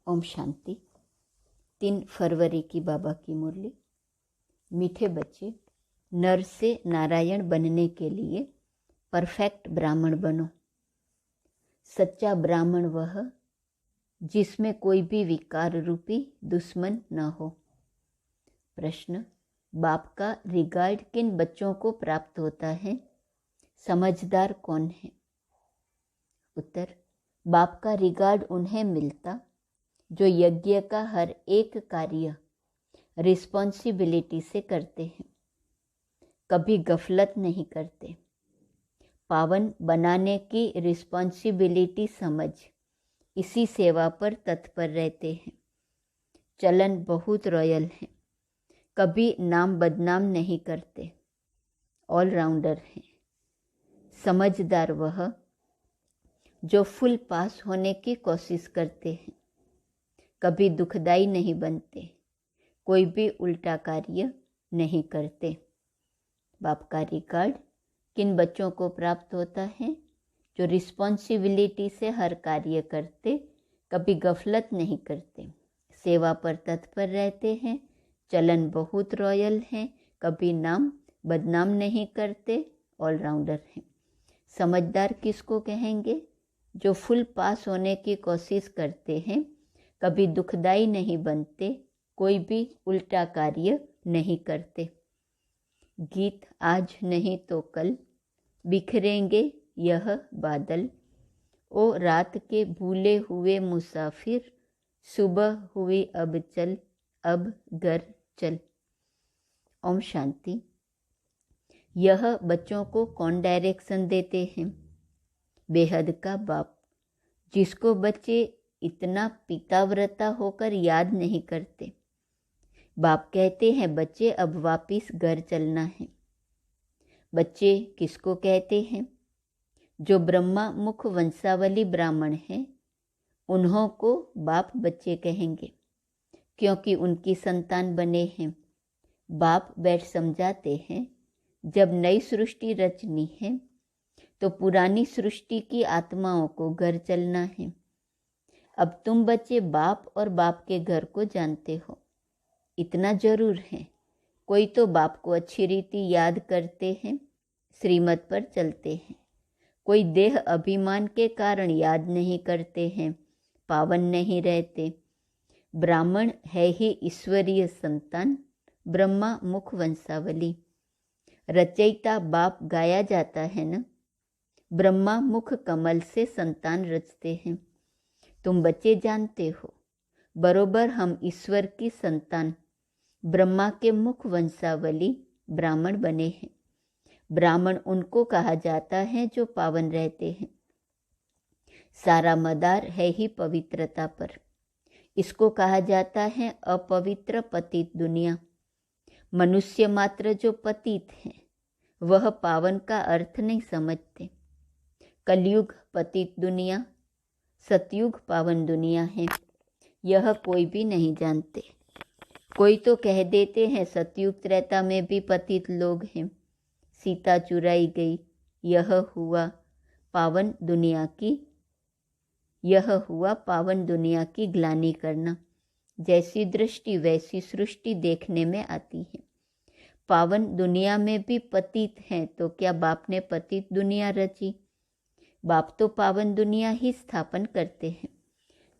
ओम शांति। 3 फरवरी की बाबा की मुरली। मीठे बच्चे, नर से नारायण बनने के लिए परफेक्ट ब्राह्मण बनो। सच्चा ब्राह्मण वह जिसमें कोई भी विकार रूपी दुश्मन न हो। प्रश्न: बाप का रिगार्ड किन बच्चों को प्राप्त होता है? समझदार कौन है? उत्तर: बाप का रिगार्ड उन्हें मिलता जो यज्ञ का हर एक कार्य रिस्पॉन्सिबिलिटी से करते हैं, कभी गफलत नहीं करते, पावन बनाने की रिस्पॉन्सिबिलिटी समझ इसी सेवा पर तत्पर रहते हैं। चलन बहुत रॉयल है, कभी नाम बदनाम नहीं करते, ऑलराउंडर हैं। समझदार वह जो फुल पास होने की कोशिश करते हैं, कभी दुखदाई नहीं बनते, कोई भी उल्टा कार्य नहीं करते। बाप का रिगार्ड किन बच्चों को प्राप्त होता है? जो रिस्पॉन्सिबिलिटी से हर कार्य करते, कभी गफलत नहीं करते, सेवा पर तत्पर रहते हैं, चलन बहुत रॉयल हैं, कभी नाम बदनाम नहीं करते, ऑलराउंडर हैं। समझदार किसको कहेंगे? जो फुल पास होने की कोशिश करते हैं, कभी दुखदाई नहीं बनते, कोई भी उल्टा कार्य नहीं करते। गीत आज नहीं तो कल बिखरेंगे यह बादल, ओ रात के भूले हुए मुसाफिर, सुबह हुई अब चल, अब घर चल। ओम शांति। यह बच्चों को कौन डायरेक्शन देते हैं? बेहद का बाप, जिसको बच्चे इतना पिताव्रता होकर याद नहीं करते। बाप कहते हैं बच्चे अब वापिस घर चलना है। बच्चे किसको कहते हैं? जो ब्रह्मा मुख वंशावली ब्राह्मण हैं, उन्हों को बाप बच्चे कहेंगे, क्योंकि उनकी संतान बने हैं। बाप बैठ समझाते हैं, जब नई सृष्टि रचनी है तो पुरानी सृष्टि की आत्माओं को घर चलना है। अब तुम बच्चे बाप और बाप के घर को जानते हो, इतना जरूर है। कोई तो बाप को अच्छी रीति याद करते हैं, श्रीमत पर चलते हैं। कोई देह अभिमान के कारण याद नहीं करते हैं, पावन नहीं रहते। ब्राह्मण है ही ईश्वरीय संतान, ब्रह्मा मुख वंशावली। रचयिता बाप गाया जाता है न, ब्रह्मा मुख कमल से संतान रचते हैं। तुम बच्चे जानते हो, बरोबर हम ईश्वर की संतान ब्रह्मा के मुख वंशावली ब्राह्मण बने हैं। ब्राह्मण उनको कहा जाता है जो पावन रहते हैं। सारा मदार है ही पवित्रता पर। इसको कहा जाता है अपवित्र पतित दुनिया। मनुष्य मात्र जो पतित हैं, वह पावन का अर्थ नहीं समझते। कलयुग पतित दुनिया, सतयुग पावन दुनिया है, यह कोई भी नहीं जानते। कोई तो कह देते हैं सतयुग त्रेता में भी पतित लोग हैं, सीता चुराई गई, यह हुआ पावन दुनिया की ग्लानि करना। जैसी दृष्टि वैसी सृष्टि देखने में आती है। पावन दुनिया में भी पतित हैं, तो क्या बाप ने पतित दुनिया रची? बाप तो पावन दुनिया ही स्थापन करते हैं।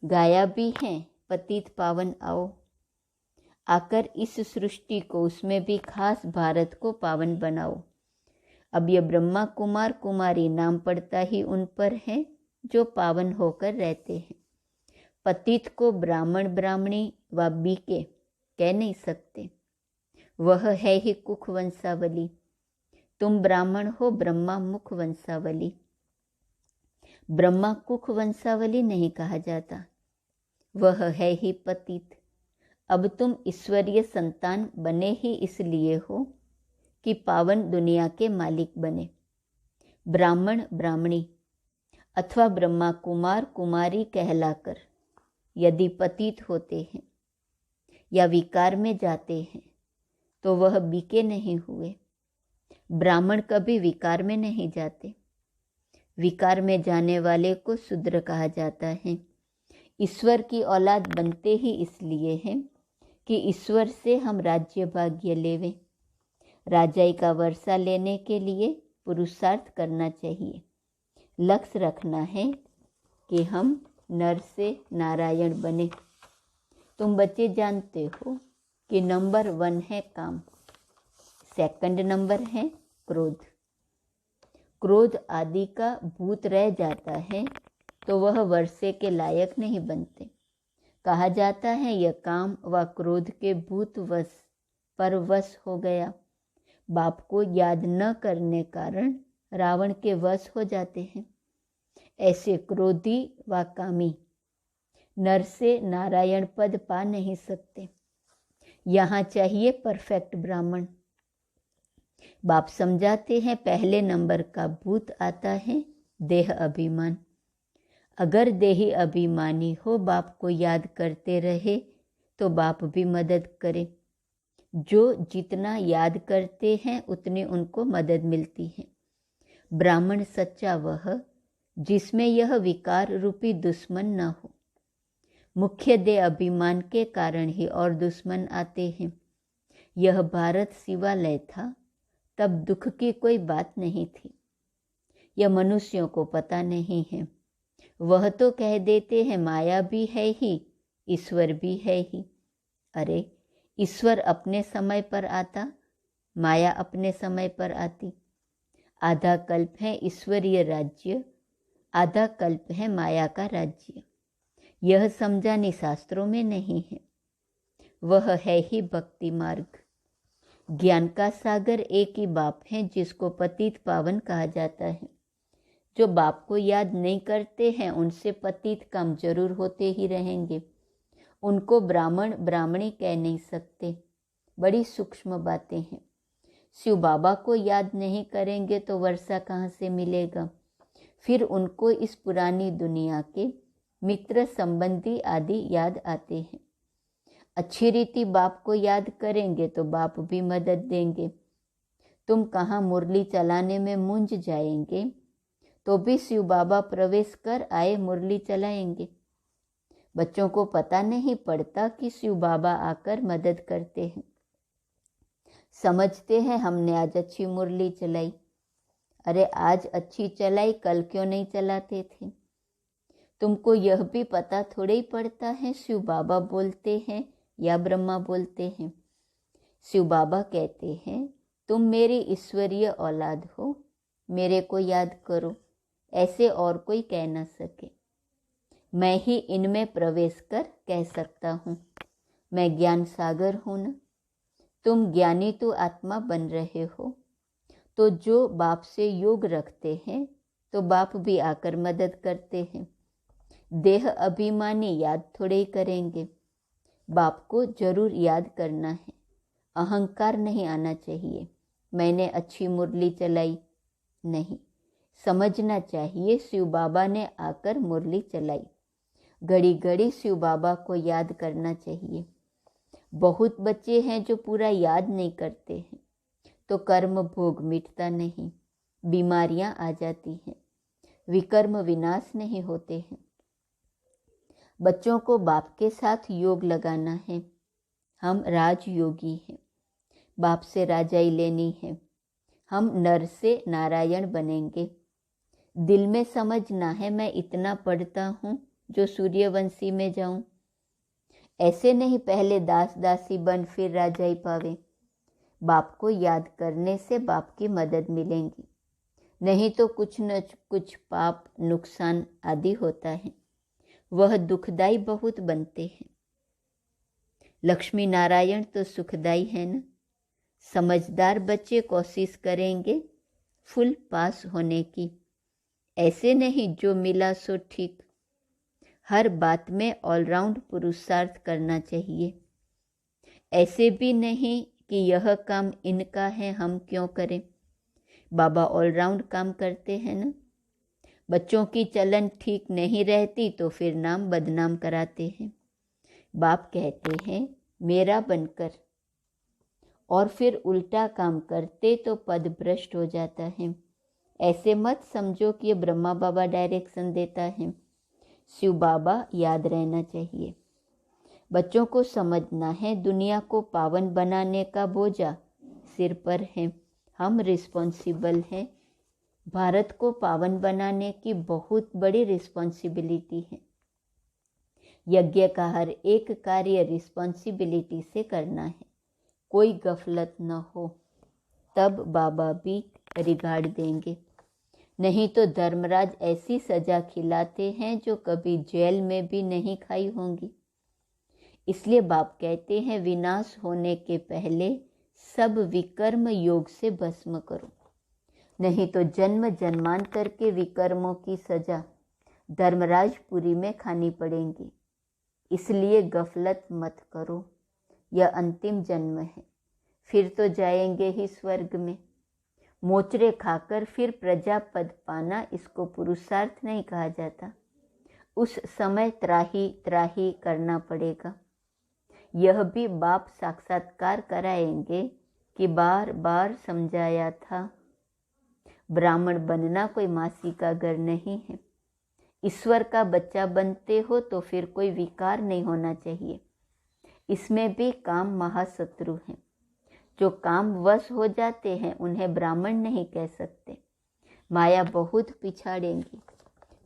गाया भी है पतित पावन आओ, आकर इस सृष्टि को, उसमें भी खास भारत को पावन बनाओ। अब ये ब्रह्मा कुमार कुमारी नाम पड़ता ही उन पर है जो पावन होकर रहते हैं। पतित को ब्राह्मण ब्राह्मणी व बीके कह नहीं सकते, वह है ही कुख वंशावली। तुम ब्राह्मण हो ब्रह्मा मुख वंशावली। ब्रह्मा कुख वंशावली नहीं कहा जाता, वह है ही पतित। अब तुम ईश्वरीय संतान बने ही इसलिए हो कि पावन दुनिया के मालिक बने। ब्राह्मण ब्राह्मणी अथवा ब्रह्मा कुमार कुमारी कहलाकर यदि पतित होते हैं या विकार में जाते हैं, तो वह बीके नहीं हुए। ब्राह्मण कभी विकार में नहीं जाते। विकार में जाने वाले को शूद्र कहा जाता है। ईश्वर की औलाद बनते ही इसलिए हैं कि ईश्वर से हम राज्य भाग्य लेवें। राजाई का वर्षा लेने के लिए पुरुषार्थ करना चाहिए। लक्ष्य रखना है कि हम नर से नारायण बने। तुम बच्चे जानते हो कि नंबर 1 है काम, सेकंड नंबर है क्रोध। क्रोध आदि का भूत रह जाता है तो वह वर्षे के लायक नहीं बनते। कहा जाता है यह काम व क्रोध के भूत पर वश हो गया। बाप को याद न करने कारण रावण के वश हो जाते हैं। ऐसे क्रोधी व कामी नर से नारायण पद पा नहीं सकते। यहाँ चाहिए परफेक्ट ब्राह्मण। बाप समझाते हैं पहले नंबर का भूत आता है देह अभिमान। अगर देही अभिमानी हो बाप को याद करते रहे तो बाप भी मदद करे। जो जितना याद करते हैं उतनी उनको मदद मिलती है। ब्राह्मण सच्चा वह जिसमें यह विकार रूपी दुश्मन न हो। मुख्य देह अभिमान के कारण ही और दुश्मन आते हैं। यह भारत शिवालय था तब दुख की कोई बात नहीं थी। यह मनुष्यों को पता नहीं है। वह तो कह देते हैं माया भी है ही, ईश्वर भी है ही। अरे ईश्वर अपने समय पर आता, माया अपने समय पर आती। आधा कल्प है ईश्वरीय राज्य, आधा कल्प है माया का राज्य। यह समझानी शास्त्रों में नहीं है। वह है ही भक्ति मार्ग। ज्ञान का सागर एक ही बाप है जिसको पतित पावन कहा जाता है। जो बाप को याद नहीं करते हैं उनसे पतित काम जरूर होते ही रहेंगे। उनको ब्राह्मण ब्राह्मणी कह नहीं सकते। बड़ी सूक्ष्म बातें हैं। शिव बाबा को याद नहीं करेंगे तो वर्षा कहाँ से मिलेगा। फिर उनको इस पुरानी दुनिया के मित्र संबंधी आदि याद आते हैं। अच्छी रीति बाप को याद करेंगे तो बाप भी मदद देंगे। तुम कहाँ मुरली चलाने में मूंझ जाएंगे तो भी शिव बाबा प्रवेश कर आए मुरली चलाएंगे। बच्चों को पता नहीं पड़ता कि शिव बाबा आकर मदद करते हैं। समझते हैं हमने आज अच्छी मुरली चलाई। अरे आज अच्छी चलाई, कल क्यों नहीं चलाते थे। तुमको यह भी पता थोड़ा ही पड़ता है शिव बाबा बोलते हैं या ब्रह्मा बोलते हैं। शिव बाबा कहते हैं तुम मेरी ईश्वरीय औलाद हो, मेरे को याद करो। ऐसे और कोई कह न सके। मैं ही इनमें प्रवेश कर कह सकता हूँ। मैं ज्ञान सागर हूँ न। तुम ज्ञानी तो आत्मा बन रहे हो। तो जो बाप से योग रखते हैं तो बाप भी आकर मदद करते हैं। देह अभिमानी याद थोड़े ही करेंगे। बाप को जरूर याद करना है। अहंकार नहीं आना चाहिए। मैंने अच्छी मुरली चलाई, नहीं। समझना चाहिए शिव बाबा ने आकर मुरली चलाई। घड़ी घड़ी शिव बाबा को याद करना चाहिए। बहुत बच्चे हैं जो पूरा याद नहीं करते हैं तो कर्म भोग मिटता नहीं, बीमारियां आ जाती हैं, विकर्म विनाश नहीं होते हैं। बच्चों को बाप के साथ योग लगाना है। हम राजयोगी हैं। बाप से राजाई लेनी है। हम नर से नारायण बनेंगे। दिल में समझना है मैं इतना पढ़ता हूँ जो सूर्यवंशी में जाऊं। ऐसे नहीं पहले दास दासी बन फिर राजाई पावे। बाप को याद करने से बाप की मदद मिलेगी। नहीं तो कुछ न कुछ पाप नुकसान आदि होता है। वह दुखदाई बहुत बनते हैं। लक्ष्मी नारायण तो सुखदाई है न। समझदार बच्चे कोशिश करेंगे फुल पास होने की। ऐसे नहीं जो मिला सो ठीक। हर बात में ऑलराउंड पुरुषार्थ करना चाहिए। ऐसे भी नहीं कि यह काम इनका है हम क्यों करें। बाबा ऑलराउंड काम करते हैं ना। बच्चों की चलन ठीक नहीं रहती तो फिर नाम बदनाम कराते हैं। बाप कहते हैं मेरा बनकर, और फिर उल्टा काम करते तो पद भ्रष्ट हो जाता है। ऐसे मत समझो कि ये ब्रह्मा बाबा डायरेक्शन देता है। शिव बाबा याद रहना चाहिए। बच्चों को समझना है दुनिया को पावन बनाने का बोझा सिर पर है, हम रिस्पॉन्सिबल हैं। भारत को पावन बनाने की बहुत बड़ी रिस्पॉन्सिबिलिटी है। यज्ञ का हर एक कार्य रिस्पॉन्सिबिलिटी से करना है, कोई गफलत न हो, तब बाबा भी रिगार्ड देंगे। नहीं तो धर्मराज ऐसी सजा खिलाते हैं जो कभी जेल में भी नहीं खाई होंगी। इसलिए बाप कहते हैं विनाश होने के पहले सब विकर्म योग से भस्म करो, नहीं तो जन्म जन्मांतर के विकर्मों की सजा धर्मराजपुरी में खानी पड़ेगी। इसलिए गफलत मत करो, यह अंतिम जन्म है, फिर तो जाएंगे ही स्वर्ग में। मोचरे खाकर फिर प्रजा पद पाना, इसको पुरुषार्थ नहीं कहा जाता। उस समय त्राही त्राही करना पड़ेगा। यह भी बाप साक्षात्कार कराएंगे कि बार बार समझाया था, ब्राह्मण बनना कोई मासी का घर नहीं है। ईश्वर का बच्चा बनते हो तो फिर कोई विकार नहीं होना चाहिए। इसमें भी काम महाशत्रु हैं। जो काम वश हो जाते हैं उन्हें ब्राह्मण नहीं कह सकते। माया बहुत पिछाड़ेंगी,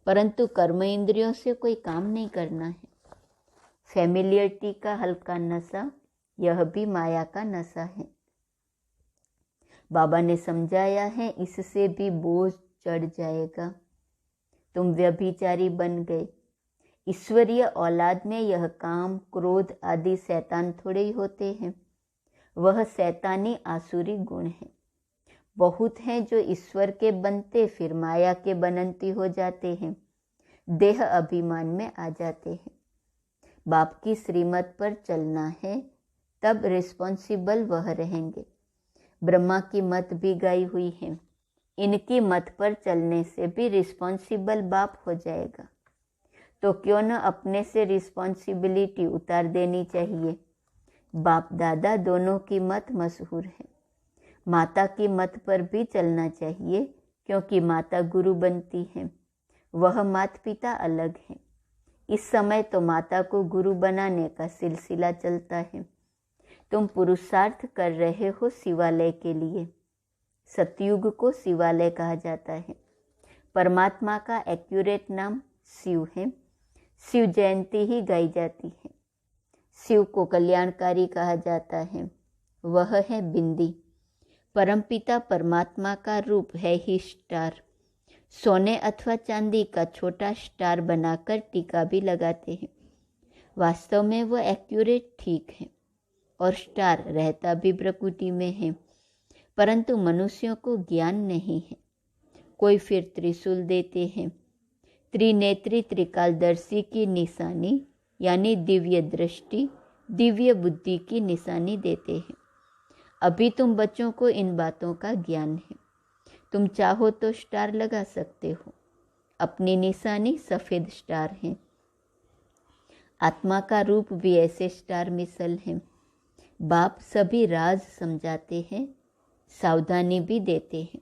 परंतु कर्म इंद्रियों से कोई काम नहीं करना है। फैमिलियरिटी का हल्का नशा, यह भी माया का नशा है। बाबा ने समझाया है इससे भी बोझ चढ़ जाएगा। तुम व्यभिचारी बन गए। ईश्वरीय औलाद में यह काम क्रोध आदि शैतान थोड़े ही होते हैं, वह शैतानी आसुरी गुण है। बहुत हैं जो ईश्वर के बनते फिर माया के बनंती हो जाते हैं, देह अभिमान में आ जाते हैं। बाप की श्रीमत पर चलना है, तब रिस्पॉन्सिबल वह रहेंगे। ब्रह्मा की मत भी गाई हुई है, इनकी मत पर चलने से भी रिस्पॉन्सिबल बाप हो जाएगा। तो क्यों न अपने से रिस्पॉन्सिबिलिटी उतार देनी चाहिए। बाप दादा दोनों की मत मशहूर है। माता की मत पर भी चलना चाहिए, क्योंकि माता गुरु बनती है, वह माता पिता अलग हैं। इस समय तो माता को गुरु बनाने का सिलसिला चलता है। तुम पुरुषार्थ कर रहे हो शिवालय के लिए। सतयुग को शिवालय कहा जाता है। परमात्मा का एक्यूरेट नाम शिव है। शिव जयंती ही गाई जाती है। शिव को कल्याणकारी कहा जाता है, वह है बिंदी। परमपिता परमात्मा का रूप है ही स्टार। सोने अथवा चांदी का छोटा स्टार बनाकर टीका भी लगाते हैं। वास्तव में वह एक्यूरेट ठीक है, और स्टार रहता भी प्रकृति में है, परंतु मनुष्यों को ज्ञान नहीं है। कोई फिर त्रिशूल देते हैं। त्रिनेत्री त्रिकालदर्शी की निशानी यानी दिव्य दृष्टि, दिव्य बुद्धि की निशानी देते हैं। अभी तुम बच्चों को इन बातों का ज्ञान है। तुम चाहो तो स्टार लगा सकते हो। अपनी निशानी सफ़ेद स्टार है। आत्मा का रूप भी ऐसे स्टार मिसल है। बाप सभी राज समझाते हैं, सावधानी भी देते हैं।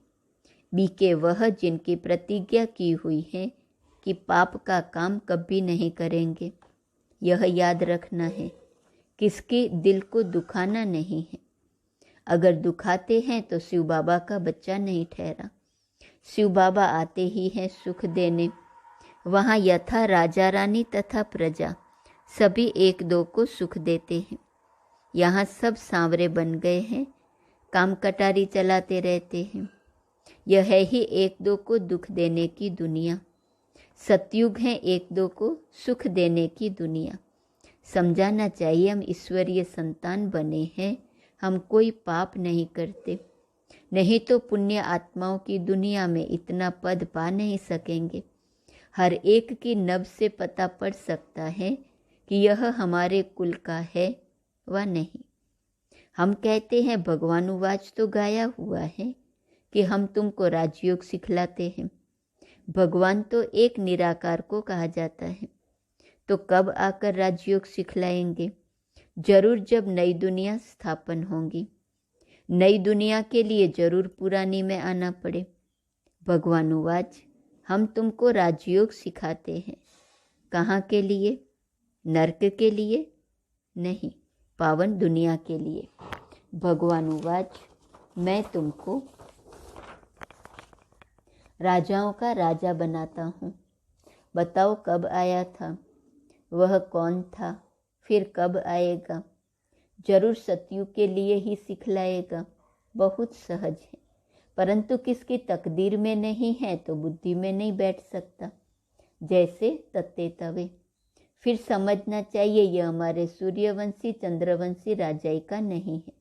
बीके वह जिनकी प्रतिज्ञा की हुई है कि पाप का काम कभी नहीं करेंगे। यह याद रखना है, किसकी दिल को दुखाना नहीं है। अगर दुखाते हैं तो शिव बाबा का बच्चा नहीं ठहरा। शिव बाबा आते ही हैं सुख देने। वहाँ यथा राजा रानी तथा प्रजा सभी एक दो को सुख देते हैं। यहाँ सब सांवरे बन गए हैं, काम कटारी चलाते रहते हैं। यह है ही एक दो को दुख देने की दुनिया। सतयुग है एक दो को सुख देने की दुनिया। समझाना चाहिए हम ईश्वरीय संतान बने हैं, हम कोई पाप नहीं करते, नहीं तो पुण्य आत्माओं की दुनिया में इतना पद पा नहीं सकेंगे। हर एक की नब्ज से पता पड़ सकता है कि यह हमारे कुल का है व नहीं। हम कहते हैं भगवानुवाच तो गाया हुआ है कि हम तुमको राजयोग सिखलाते हैं। भगवान तो एक निराकार को कहा जाता है, तो कब आकर राजयोग सिखलाएंगे? जरूर जब नई दुनिया स्थापन होगी। नई दुनिया के लिए जरूर पुरानी में आना पड़े। भगवानुवाच हम तुमको राजयोग सिखाते हैं। कहाँ के लिए? नर्क के लिए? नहीं, पावन दुनिया के लिए। भगवान उवाच, मैं तुमको राजाओं का राजा बनाता हूँ। बताओ कब आया था? वह कौन था? फिर कब आएगा? जरूर सतयुग के लिए ही सिखलाएगा। बहुत सहज है, परंतु किसकी तकदीर में नहीं है तो बुद्धि में नहीं बैठ सकता। जैसे तत्ते तवे। फिर समझना चाहिए यह हमारे सूर्यवंशी चंद्रवंशी राजाई का नहीं है।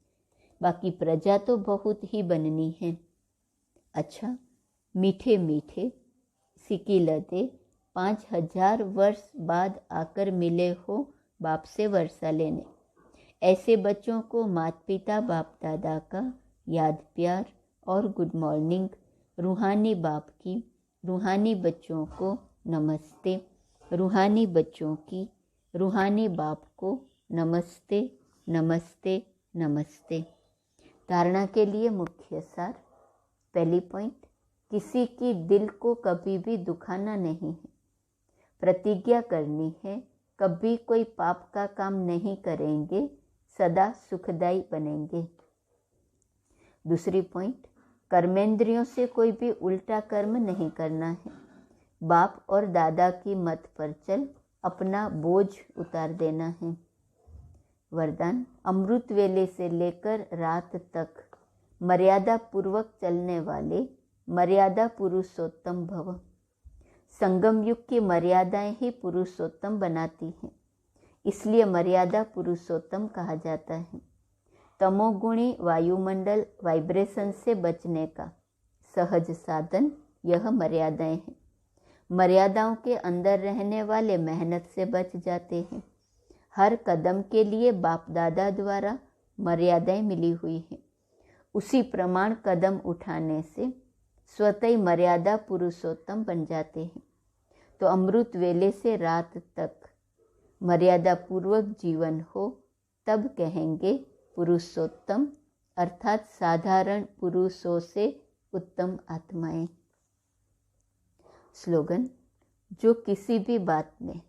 बाकी प्रजा तो बहुत ही बननी है। अच्छा, मीठे मीठे सिकिलते 5000 वर्ष बाद आकर मिले हो बाप से वर्षा लेने। ऐसे बच्चों को माता पिता बाप दादा का याद प्यार और गुड मॉर्निंग। रूहानी बाप की, रूहानी बच्चों को नमस्ते। रूहानी बच्चों की, रूहानी बाप को नमस्ते नमस्ते नमस्ते। धारणा के लिए मुख्य सार। पहली पॉइंट, किसी की दिल को कभी भी दुखाना नहीं है। प्रतिज्ञा करनी है, कभी कोई पाप का काम नहीं करेंगे, सदा सुखदायी बनेंगे। दूसरी पॉइंट, कर्मेंद्रियों से कोई भी उल्टा कर्म नहीं करना है। बाप और दादा की मत पर चल अपना बोझ उतार देना है। वरदान, अमृत वेले से लेकर रात तक मर्यादा पूर्वक चलने वाले मर्यादा पुरुषोत्तम भव। संगम युग की मर्यादाएं ही पुरुषोत्तम बनाती हैं, इसलिए मर्यादा पुरुषोत्तम कहा जाता है। तमोगुणी वायुमंडल वाइब्रेशन से बचने का सहज साधन यह मर्यादाएं हैं। मर्यादाओं के अंदर रहने वाले मेहनत से बच जाते हैं। हर कदम के लिए बाप दादा द्वारा मर्यादाएं मिली हुई हैं। उसी प्रमाण कदम उठाने से स्वतः ही मर्यादा पुरुषोत्तम बन जाते हैं। तो अमृत वेले से रात तक मर्यादा पूर्वक जीवन हो, तब कहेंगे पुरुषोत्तम, अर्थात साधारण पुरुषों से उत्तम आत्माएं। स्लोगन, जो किसी भी बात में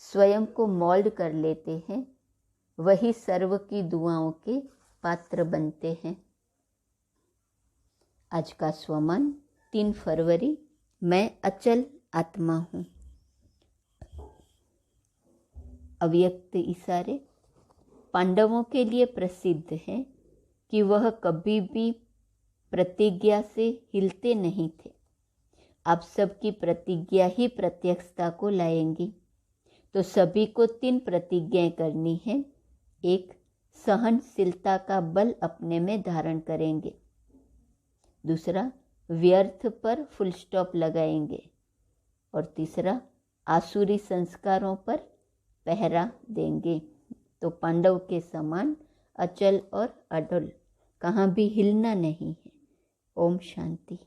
स्वयं को मोल्ड कर लेते हैं वही सर्व की दुआओं के पात्र बनते हैं। आज का स्वमान 3 फरवरी। मैं अचल आत्मा हूँ। अव्यक्त इशारे पांडवों के लिए प्रसिद्ध है कि वह कभी भी प्रतिज्ञा से हिलते नहीं थे। आप सबकी प्रतिज्ञा ही प्रत्यक्षता को लाएंगी। तो सभी को 3 प्रतिज्ञाएं करनी है। 1, सहनशीलता का बल अपने में धारण करेंगे। दूसरा, व्यर्थ पर फुल स्टॉप लगाएंगे। और तीसरा, आसुरी संस्कारों पर पहरा देंगे। तो पांडव के समान अचल और अडल, कहाँ भी हिलना नहीं है। ओम शांति।